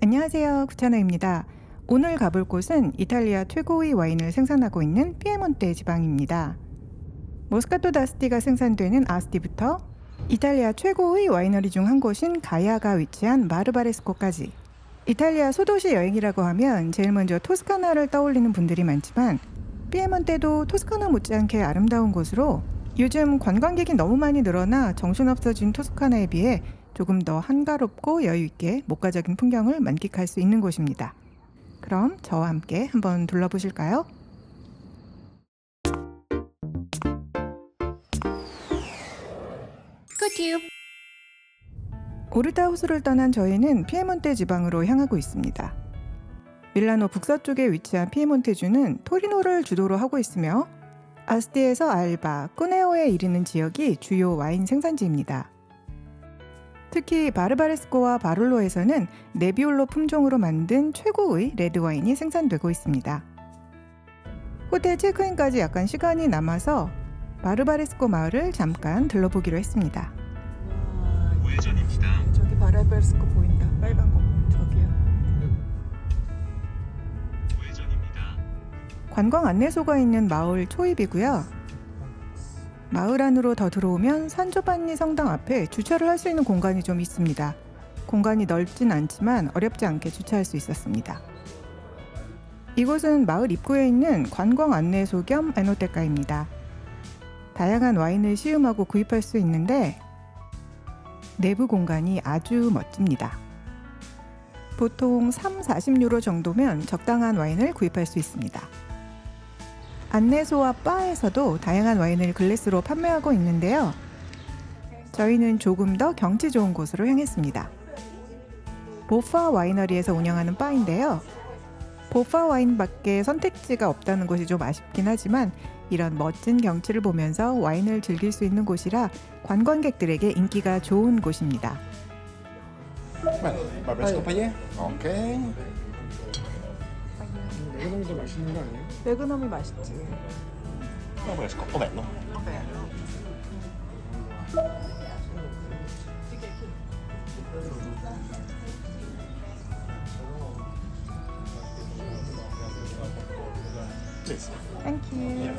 안녕하세요, 구찬호입니다. 오늘 가볼 곳은 이탈리아 최고의 와인을 생산하고 있는 피에몬테 지방입니다. 모스카토 다스티가 생산되는 아스티부터 이탈리아 최고의 와이너리 중 한 곳인 가야가 위치한 마르바레스코까지. 이탈리아 소도시 여행이라고 하면 제일 먼저 토스카나를 떠올리는 분들이 많지만 피에몬테도 토스카나 못지않게 아름다운 곳으로 요즘 관광객이 너무 많이 늘어나 정신없어진 토스카나에 비해 조금 더 한가롭고 여유있게 목가적인 풍경을 만끽할 수 있는 곳입니다. 그럼 저와 함께 한번 둘러보실까요? 굿유! 오르타 호수를 떠난 저희는 피에몬테 지방으로 향하고 있습니다. 밀라노 북서쪽에 위치한 피에몬테주는 토리노를 주도로 하고 있으며 아스티에서 알바, 꾸네오에 이르는 지역이 주요 와인 생산지입니다. 특히 바르바레스코와 바룰로에서는 네비올로 품종으로 만든 최고의 레드와인이 생산되고 있습니다. 호텔 체크인까지 약간 시간이 남아서 바르바레스코 마을을 잠깐 들러보기로 했습니다. 우회전입니다. 저기 바르바레스코 보인다. 빨간 거 저기요. 우회전입니다. 관광 안내소가 있는 마을 초입이고요. 마을 안으로 더 들어오면 산조반니 성당 앞에 주차를 할 수 있는 공간이 좀 있습니다. 공간이 넓진 않지만 어렵지 않게 주차할 수 있었습니다. 이곳은 마을 입구에 있는 관광 안내소 겸 에노테카입니다. 다양한 와인을 시음하고 구입할 수 있는데 내부 공간이 아주 멋집니다. 보통 30-40유로 정도면 적당한 와인을 구입할 수 있습니다. 안내소와 바에서도 다양한 와인을 글래스로 판매하고 있는데요. 저희는 조금 더 경치 좋은 곳으로 향했습니다. 보파 와이너리에서 운영하는 바인데요. 보파 와인밖에 선택지가 없다는 것이 좀 아쉽긴 하지만 이런 멋진 경치를 보면서 와인을 즐길 수 있는 곳이라 관광객들에게 인기가 좋은 곳입니다. 바베스코 파예? 오케이. 매그넘도 맛있는 거 아니에요? 매그넘이 맛있지. 바베스코 bello. Sì, sì. 땡큐.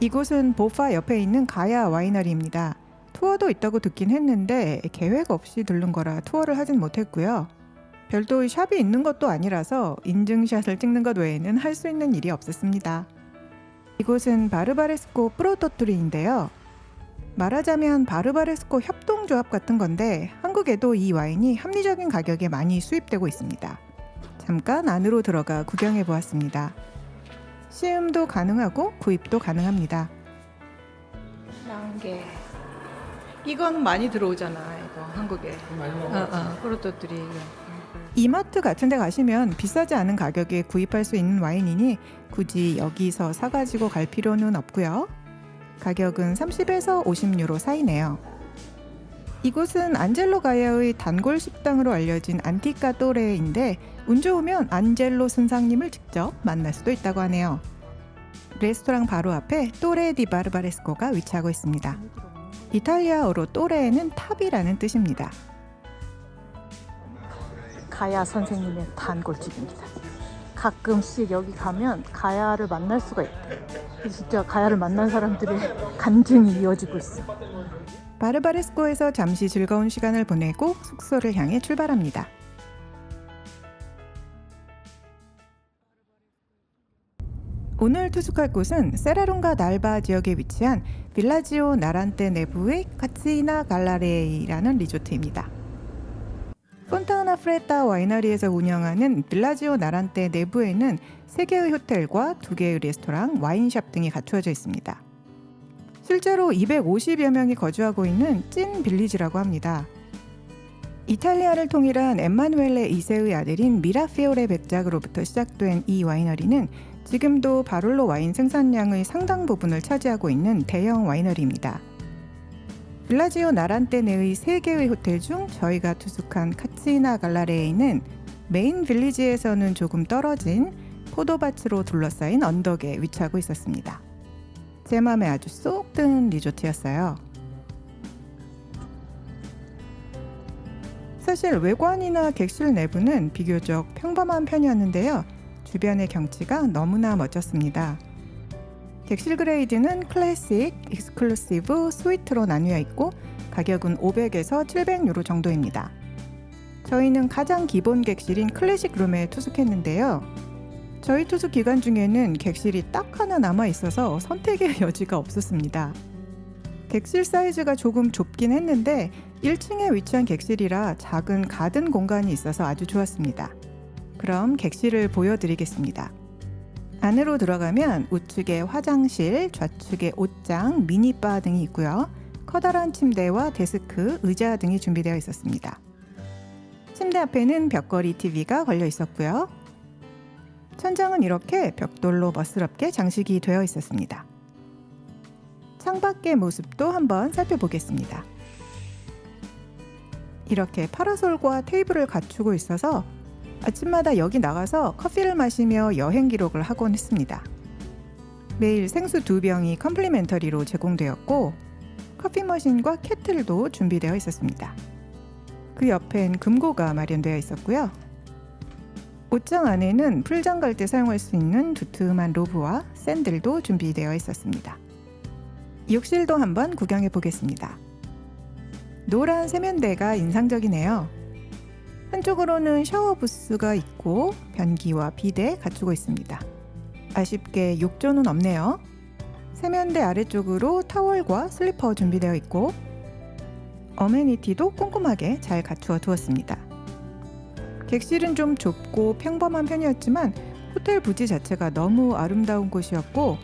이곳은 보파 옆에 있는 가야 와이너리입니다. 투어도 있다고 듣긴 했는데 계획 없이 들른 거라 투어를 하진 못했고요. 별도의 샵이 있는 것도 아니라서 인증샷을 찍는 것 외에는 할 수 있는 일이 없었습니다. 이곳은 바르바레스코 프로토투리인데요. 말하자면 바르바레스코 협동조합 같은 건데 한국에도 이 와인이 합리적인 가격에 많이 수입되고 있습니다. 잠깐 안으로 들어가 구경해 보았습니다. 시음도 가능하고 구입도 가능합니다. 나온게 이건 많이 들어오잖아. 이거 한국에. 많이 먹어. 프로토투리. 이마트 같은 데 가시면 비싸지 않은 가격에 구입할 수 있는 와인이니 굳이 여기서 사가지고 갈 필요는 없고요. 가격은 30에서 50유로 사이네요. 이곳은 안젤로 가야의 단골 식당으로 알려진 안티카 또레인데 운 좋으면 안젤로 선상님을 직접 만날 수도 있다고 하네요. 레스토랑 바로 앞에 또레 디 바르바레스코가 위치하고 있습니다. 이탈리아어로 또레는 탑이라는 뜻입니다. 가야 선생님의 단골집입니다. 가끔씩 여기 가면 가야를 만날 수가 있대. 진짜 가야를 만난 사람들의 간증이 이어지고 있어. 바르바레스코에서 잠시 즐거운 시간을 보내고 숙소를 향해 출발합니다. 오늘 투숙할 곳은 세라론가 날바 지역에 위치한 빌라지오 나란테 내부의 카치나 갈라레이라는 리조트입니다. 폰타나 프레타 와이너리에서 운영하는 빌라지오 나란테 내부에는 3개의 호텔과 2개의 레스토랑, 와인샵 등이 갖추어져 있습니다. 실제로 250여 명이 거주하고 있는 찐 빌리지라고 합니다. 이탈리아를 통일한 엠마누엘레 2세의 아들인 미라피오레 백작으로부터 시작된 이 와이너리는 지금도 바룰로 와인 생산량의 상당 부분을 차지하고 있는 대형 와이너리입니다. 빌라지오 나란테 내의 3개의 호텔 중 저희가 투숙한 카치나 갈라레이는 메인 빌리지에서는 조금 떨어진 포도밭으로 둘러싸인 언덕에 위치하고 있었습니다. 제 맘에 아주 쏙 든 리조트였어요. 사실 외관이나 객실 내부는 비교적 평범한 편이었는데요. 주변의 경치가 너무나 멋졌습니다. 객실 그레이드는 클래식, 익스클루시브, 스위트로 나뉘어 있고 가격은 500에서 700유로 정도입니다. 저희는 가장 기본 객실인 클래식 룸에 투숙했는데요. 저희 투숙 기간 중에는 객실이 딱 하나 남아 있어서 선택의 여지가 없었습니다. 객실 사이즈가 조금 좁긴 했는데 1층에 위치한 객실이라 작은 가든 공간이 있어서 아주 좋았습니다. 그럼 객실을 보여드리겠습니다. 안으로 들어가면 우측에 화장실, 좌측에 옷장, 미니바 등이 있고요. 커다란 침대와 데스크, 의자 등이 준비되어 있었습니다. 침대 앞에는 벽걸이 TV가 걸려 있었고요. 천장은 이렇게 벽돌로 멋스럽게 장식이 되어 있었습니다. 창밖의 모습도 한번 살펴보겠습니다. 이렇게 파라솔과 테이블을 갖추고 있어서 아침마다 여기 나가서 커피를 마시며 여행 기록을 하곤 했습니다. 매일 생수 2병이 컴플리멘터리로 제공되었고 커피 머신과 케틀도 준비되어 있었습니다. 그 옆엔 금고가 마련되어 있었고요. 옷장 안에는 풀장 갈 때 사용할 수 있는 두툼한 로브와 샌들도 준비되어 있었습니다. 욕실도 한번 구경해 보겠습니다. 노란 세면대가 인상적이네요. 한쪽으로는 샤워 부스가 있고 변기와 비데 갖추고 있습니다. 아쉽게 욕조는 없네요. 세면대 아래쪽으로 타월과 슬리퍼 준비되어 있고 어메니티도 꼼꼼하게 잘 갖추어 두었습니다. 객실은 좀 좁고 평범한 편이었지만 호텔 부지 자체가 너무 아름다운 곳이었고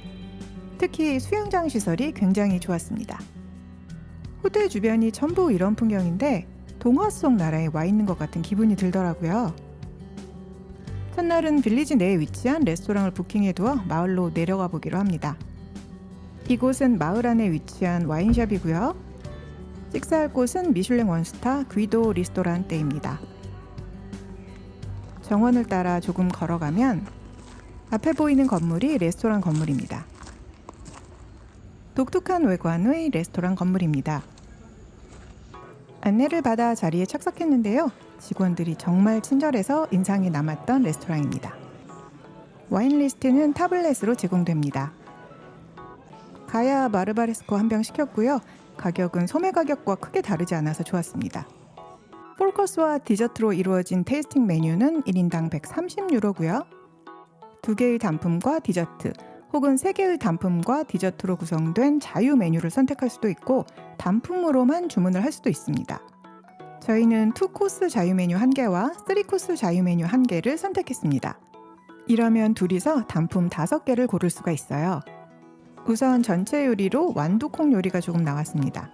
특히 수영장 시설이 굉장히 좋았습니다. 호텔 주변이 전부 이런 풍경인데 동화 속 나라에 와 있는 것 같은 기분이 들더라고요. 첫날은 빌리지 내에 위치한 레스토랑을 부킹해두어 마을로 내려가 보기로 합니다. 이곳은 마을 안에 위치한 와인샵이고요. 식사할 곳은 미슐랭 원스타 귀도 리스토란테입니다. 정원을 따라 조금 걸어가면 앞에 보이는 건물이 레스토랑 건물입니다. 독특한 외관의 레스토랑 건물입니다. 안내를 받아 자리에 착석했는데요. 직원들이 정말 친절해서 인상이 남았던 레스토랑입니다. 와인 리스트는 타블렛으로 제공됩니다. 가야 마르바레스코 한 병 시켰고요. 가격은 소매 가격과 크게 다르지 않아서 좋았습니다. 폴커스와 디저트로 이루어진 테이스팅 메뉴는 1인당 130유로고요. 2개의 단품과 디저트 혹은 3개의 단품과 디저트로 구성된 자유 메뉴를 선택할 수도 있고 단품으로만 주문을 할 수도 있습니다. 저희는 2코스 자유 메뉴 1개와 3코스 자유 메뉴 1개를 선택했습니다. 이러면 둘이서 단품 5개를 고를 수가 있어요. 우선 전체 요리로 완두콩 요리가 조금 나왔습니다.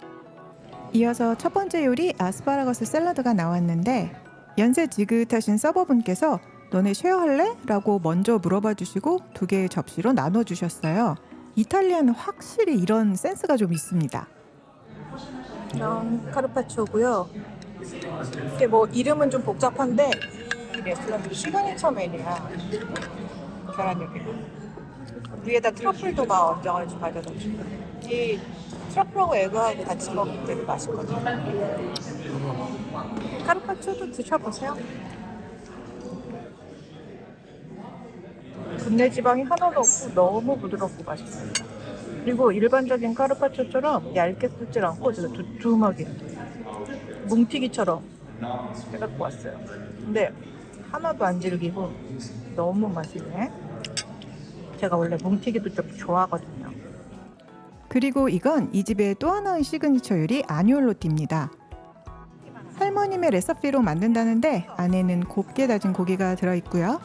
이어서 첫 번째 요리 아스파라거스 샐러드가 나왔는데 연세 지긋하신 서버분께서 너네 쉐어할래? 라고 먼저 물어봐 주시고 2개의 접시로 나눠 주셨어요. 이탈리아는 확실히 이런 센스가 좀 있습니다. 카르파초고요. 이게 뭐 이름은 좀 복잡한데 이 레스토랑 시그니처 메뉴야. 계란 요리. 위에다 트러플도 막 얹어가지고 가져다 주고 이 트러플하고 에그하고 같이 먹을 때 맛있거든요. 카르파초도 드셔보세요. 분내 지방이 하나도 없고 너무 부드럽고 맛있습니다. 그리고 일반적인 카르파초처럼 얇게 굽질 않고 제가 두툼하게 뭉티기처럼 해갖고 왔어요. 근데 하나도 안 질기고 너무 맛있네. 제가 원래 뭉티기도 좀 좋아하거든요. 그리고 이건 이 집의 또 하나의 시그니처 요리 아뉴올로티입니다. 할머님의 레시피로 만든다는데 안에는 곱게 다진 고기가 들어있고요.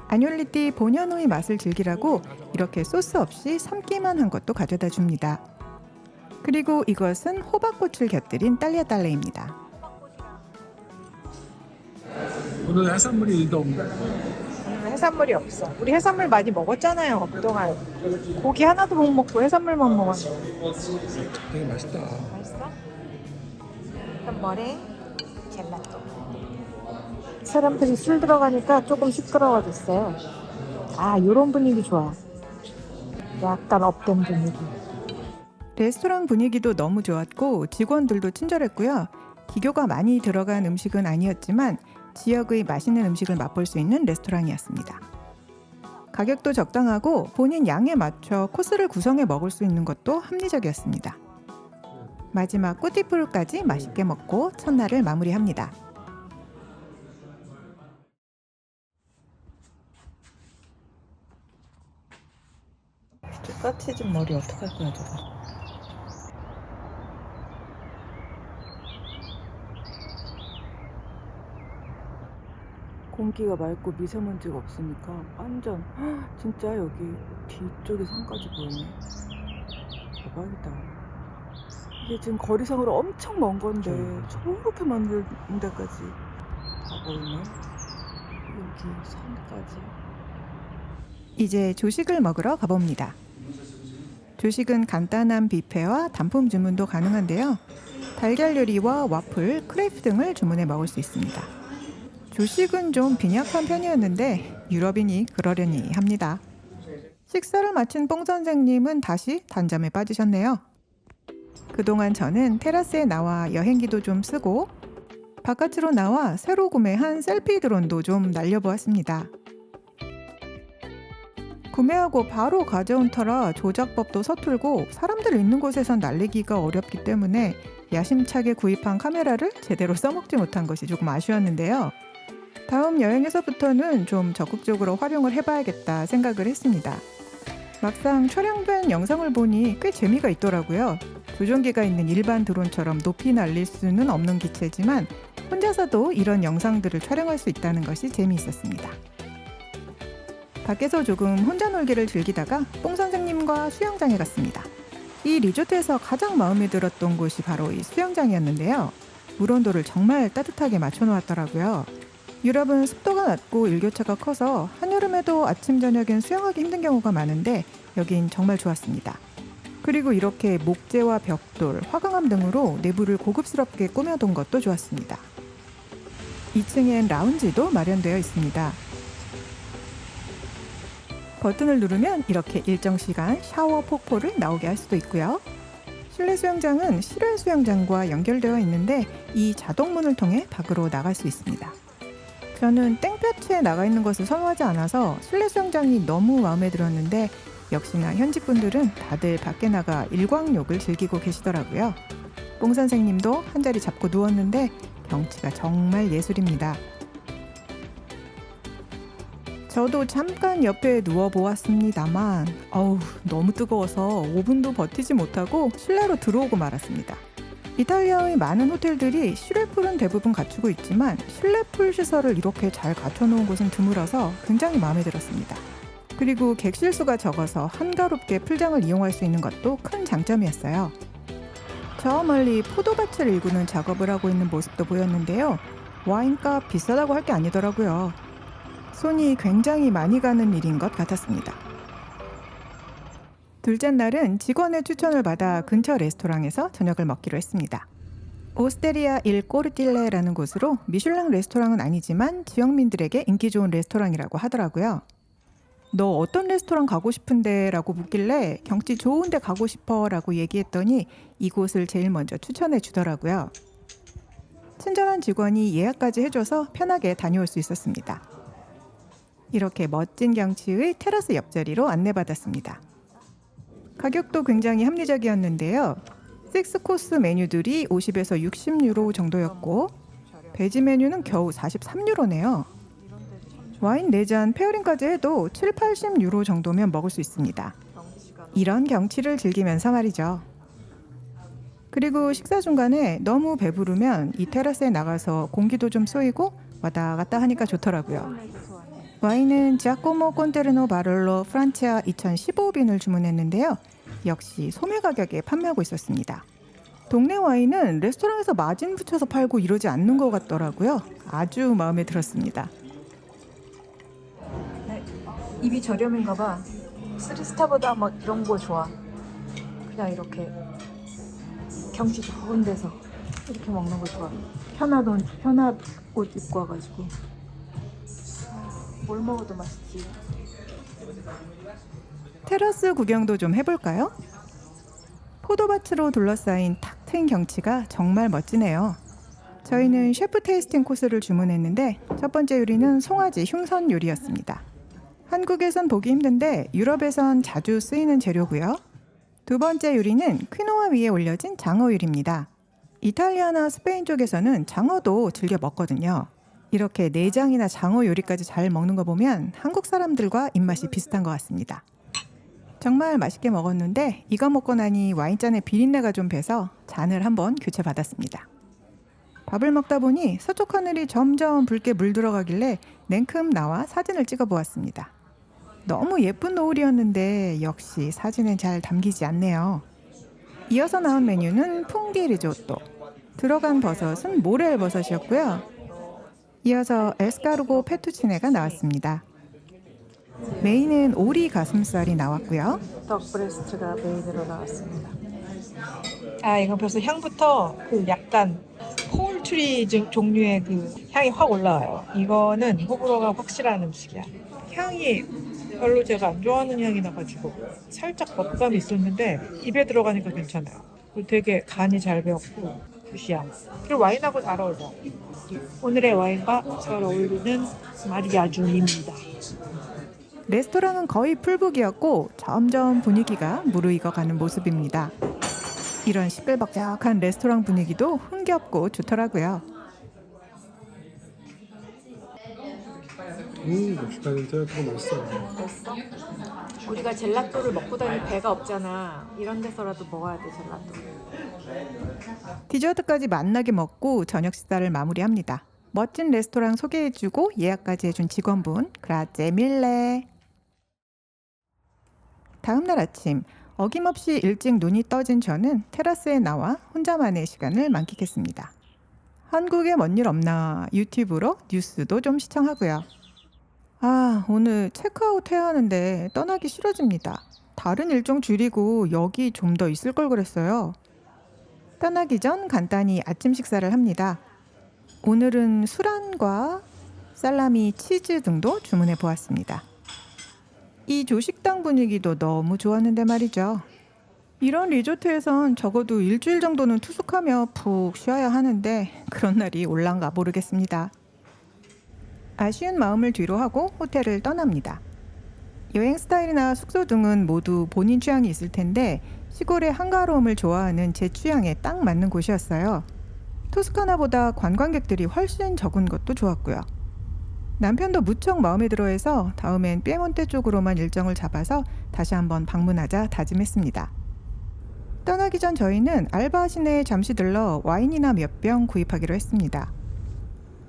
아뉴올리티 본연의 맛을 즐기라고 이렇게 소스 없이 삶기만 한 것도 가져다 줍니다. 그리고 이것은 호박꽃을 곁들인 딸리아딸레입니다. 오늘 해산물이 1도 없네. 오늘 해산물이 없어. 우리 해산물 많이 먹었잖아요, 그동안. 고기 하나도 못 먹고 해산물만 먹었는데. 되게 맛있다. 맛있어? 그럼 머랭, 젤라또. 사람들이 술 들어가니까 조금 시끄러워졌어요. 아, 요런 분위기 좋아. 약간 업된 분위기. 레스토랑 분위기도 너무 좋았고 직원들도 친절했고요. 기교가 많이 들어간 음식은 아니었지만 지역의 맛있는 음식을 맛볼 수 있는 레스토랑이었습니다. 가격도 적당하고 본인 양에 맞춰 코스를 구성해 먹을 수 있는 것도 합리적이었습니다. 마지막 꾸티푸르까지 맛있게 먹고 첫날을 마무리합니다. 까치진 머리 어떡할 거야 저거. 공기가 맑고 미세먼지가 없으니까 완전 진짜 여기 뒤쪽에 산까지 보이네. 대박이다. 이게 지금 거리상으로 엄청 먼 건데 저렇게 먼 데까지 다 보이네. 여기 산까지. 이제 조식을 먹으러 가봅니다. 조식은 간단한 뷔페와 단품 주문도 가능한데요. 달걀 요리와 와플, 크레이프 등을 주문해 먹을 수 있습니다. 조식은 좀 빈약한 편이었는데 유럽인이 그러려니 합니다. 식사를 마친 뽕 선생님은 다시 단잠에 빠지셨네요. 그동안 저는 테라스에 나와 여행기도 좀 쓰고 바깥으로 나와 새로 구매한 셀피 드론도 좀 날려보았습니다. 구매하고 바로 가져온 터라 조작법도 서툴고 사람들 있는 곳에선 날리기가 어렵기 때문에 야심차게 구입한 카메라를 제대로 써먹지 못한 것이 조금 아쉬웠는데요. 다음 여행에서부터는 좀 적극적으로 활용을 해봐야겠다 생각을 했습니다. 막상 촬영된 영상을 보니 꽤 재미가 있더라고요. 조종기가 있는 일반 드론처럼 높이 날릴 수는 없는 기체지만 혼자서도 이런 영상들을 촬영할 수 있다는 것이 재미있었습니다. 밖에서 조금 혼자 놀기를 즐기다가 뽕 선생님과 수영장에 갔습니다. 이 리조트에서 가장 마음에 들었던 곳이 바로 이 수영장이었는데요. 물 온도를 정말 따뜻하게 맞춰놓았더라고요. 유럽은 습도가 낮고 일교차가 커서 한여름에도 아침 저녁엔 수영하기 힘든 경우가 많은데 여긴 정말 좋았습니다. 그리고 이렇게 목재와 벽돌, 화강암 등으로 내부를 고급스럽게 꾸며둔 것도 좋았습니다. 2층엔 라운지도 마련되어 있습니다. 버튼을 누르면 이렇게 일정 시간 샤워 폭포를 나오게 할 수도 있고요. 실내 수영장은 실외 수영장과 연결되어 있는데 이 자동문을 통해 밖으로 나갈 수 있습니다. 저는 땡볕에 나가 있는 것을 선호하지 않아서 실내 수영장이 너무 마음에 들었는데 역시나 현지 분들은 다들 밖에 나가 일광욕을 즐기고 계시더라고요. 뽕 선생님도 한 자리 잡고 누웠는데 경치가 정말 예술입니다. 저도 잠깐 옆에 누워보았습니다만 너무 뜨거워서 5분도 버티지 못하고 실내로 들어오고 말았습니다. 이탈리아의 많은 호텔들이 실외풀은 대부분 갖추고 있지만 실내풀 시설을 이렇게 잘 갖춰놓은 곳은 드물어서 굉장히 마음에 들었습니다. 그리고 객실 수가 적어서 한가롭게 풀장을 이용할 수 있는 것도 큰 장점이었어요. 저 멀리 포도밭을 일구는 작업을 하고 있는 모습도 보였는데요. 와인값 비싸다고 할 게 아니더라고요. 손이 굉장히 많이 가는 일인 것 같았습니다. 둘째 날은 직원의 추천을 받아 근처 레스토랑에서 저녁을 먹기로 했습니다. 오스테리아 일 꼬르틸레라는 곳으로 미슐랭 레스토랑은 아니지만 지역민들에게 인기 좋은 레스토랑이라고 하더라고요. 너 어떤 레스토랑 가고 싶은데? 라고 묻길래 경치 좋은 데 가고 싶어 라고 얘기했더니 이곳을 제일 먼저 추천해 주더라고요. 친절한 직원이 예약까지 해줘서 편하게 다녀올 수 있었습니다. 이렇게 멋진 경치의 테라스 옆자리로 안내받았습니다. 가격도 굉장히 합리적이었는데요. 6코스 메뉴들이 50에서 60유로 정도였고 베지 메뉴는 겨우 43유로네요. 와인 4잔 페어링까지 해도 7, 80유로 정도면 먹을 수 있습니다. 이런 경치를 즐기면서 말이죠. 그리고 식사 중간에 너무 배부르면 이 테라스에 나가서 공기도 좀 쏘이고 왔다 갔다 하니까 좋더라고요. 와인은 지아코모 콘테르노 바를로 프란치아 2015빈을 주문했는데요. 역시 소매 가격에 판매하고 있었습니다. 동네 와인은 레스토랑에서 마진 붙여서 팔고 이러지 않는 것 같더라고요. 아주 마음에 들었습니다. 입이 저렴인가 봐. 3스타보다 막 이런 거 좋아. 그냥 이렇게 경치 좋은 데서 이렇게 먹는 거 좋아. 편한 옷 입고 와가지고 뭘 먹어도 맛있지. 테라스 구경도 좀 해볼까요? 포도밭으로 둘러싸인 탁 트인 경치가 정말 멋지네요. 저희는 셰프 테이스팅 코스를 주문했는데 첫 번째 요리는 송아지 흉선 요리였습니다. 한국에선 보기 힘든데 유럽에선 자주 쓰이는 재료고요. 두 번째 요리는 퀴노아 위에 올려진 장어 요리입니다. 이탈리아나 스페인 쪽에서는 장어도 즐겨 먹거든요. 이렇게 내장이나 장어 요리까지 잘 먹는 거 보면 한국 사람들과 입맛이 비슷한 것 같습니다. 정말 맛있게 먹었는데 이거 먹고 나니 와인잔에 비린내가 좀 배서 잔을 한번 교체받았습니다. 밥을 먹다 보니 서쪽 하늘이 점점 붉게 물들어가길래 냉큼 나와 사진을 찍어 보았습니다. 너무 예쁜 노을이었는데 역시 사진엔 잘 담기지 않네요. 이어서 나온 메뉴는 풍디 리조또. 들어간 버섯은 모렐 버섯이었고요. 이어서 에스카르고 페투치네가 나왔습니다. 메인은 오리 가슴살이 나왔고요. 덕 브레스트가 메인으로 나왔습니다. 아, 이건 벌써 향부터 그 약간 포울트리 종류의 그 향이 확 올라와요. 이거는 호불호가 확실한 음식이야. 향이 별로 제가 안 좋아하는 향이 나가지고 살짝 겉감이 있었는데 입에 들어가니까 괜찮아요. 그리고 되게 간이 잘 배었고 굿이야. 그리고 와인하고 잘 어울려. 오늘의 와인과 잘 어울리는 마리아주입니다. 레스토랑은 거의 풀북이었고 점점 분위기가 무르익어가는 모습입니다. 이런 시끌벅적한 레스토랑 분위기도 흥겹고 좋더라고요. 멕시카는 되게 맛있어. 됐어? 우리가 젤라또를 먹고 다닐 배가 없잖아. 이런 데서라도 먹어야 돼, 젤라또. 디저트까지 맛나게 먹고 저녁 식사를 마무리합니다. 멋진 레스토랑 소개해주고 예약까지 해준 직원분 그라제 밀레. 다음날 아침 어김없이 일찍 눈이 떠진 저는 테라스에 나와 혼자만의 시간을 만끽했습니다. 한국에 뭔 일 없나 유튜브로 뉴스도 좀 시청하고요. 아, 오늘 체크아웃 해야 하는데 떠나기 싫어집니다. 다른 일정 줄이고 여기 좀 더 있을 걸 그랬어요. 떠나기 전 간단히 아침 식사를 합니다. 오늘은 술안과 살라미, 치즈 등도 주문해 보았습니다. 이 조식당 분위기도 너무 좋았는데 말이죠. 이런 리조트에선 적어도 일주일 정도는 투숙하며 푹 쉬어야 하는데 그런 날이 올란가 모르겠습니다. 아쉬운 마음을 뒤로 하고 호텔을 떠납니다. 여행 스타일이나 숙소 등은 모두 본인 취향이 있을 텐데 시골의 한가로움을 좋아하는 제 취향에 딱 맞는 곳이었어요. 토스카나보다 관광객들이 훨씬 적은 것도 좋았고요. 남편도 무척 마음에 들어해서 다음엔 피에몬테 쪽으로만 일정을 잡아서 다시 한번 방문하자 다짐했습니다. 떠나기 전 저희는 알바 시내에 잠시 들러 와인이나 몇 병 구입하기로 했습니다.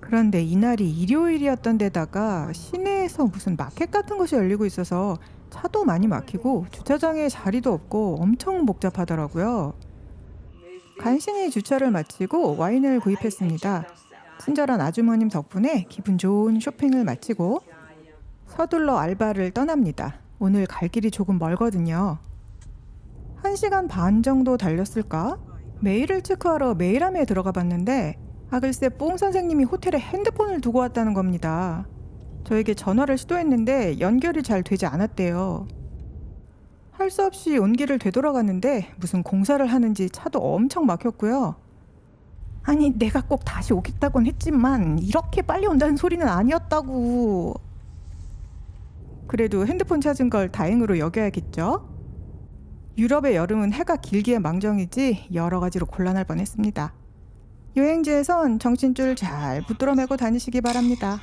그런데 이날이 일요일이었던 데다가 시내에서 무슨 마켓 같은 것이 열리고 있어서 차도 많이 막히고 주차장에 자리도 없고 엄청 복잡하더라고요. 간신히 주차를 마치고 와인을 구입했습니다. 친절한 아주머님 덕분에 기분 좋은 쇼핑을 마치고 서둘러 알바를 떠납니다. 오늘 갈 길이 조금 멀거든요. 1시간 반 정도 달렸을까? 메일을 체크하러 메일함에 들어가 봤는데 글쎄 뽕 선생님이 호텔에 핸드폰을 두고 왔다는 겁니다. 저에게 전화를 시도했는데 연결이 잘 되지 않았대요. 할 수 없이 온길을 되돌아갔는데 무슨 공사를 하는지 차도 엄청 막혔고요. 아니 내가 꼭 다시 오겠다곤 했지만 이렇게 빨리 온다는 소리는 아니었다고. 그래도 핸드폰 찾은 걸 다행으로 여겨야겠죠? 유럽의 여름은 해가 길기에 망정이지 여러 가지로 곤란할 뻔했습니다. 여행지에선 정신줄 잘 붙들어 매고 다니시기 바랍니다.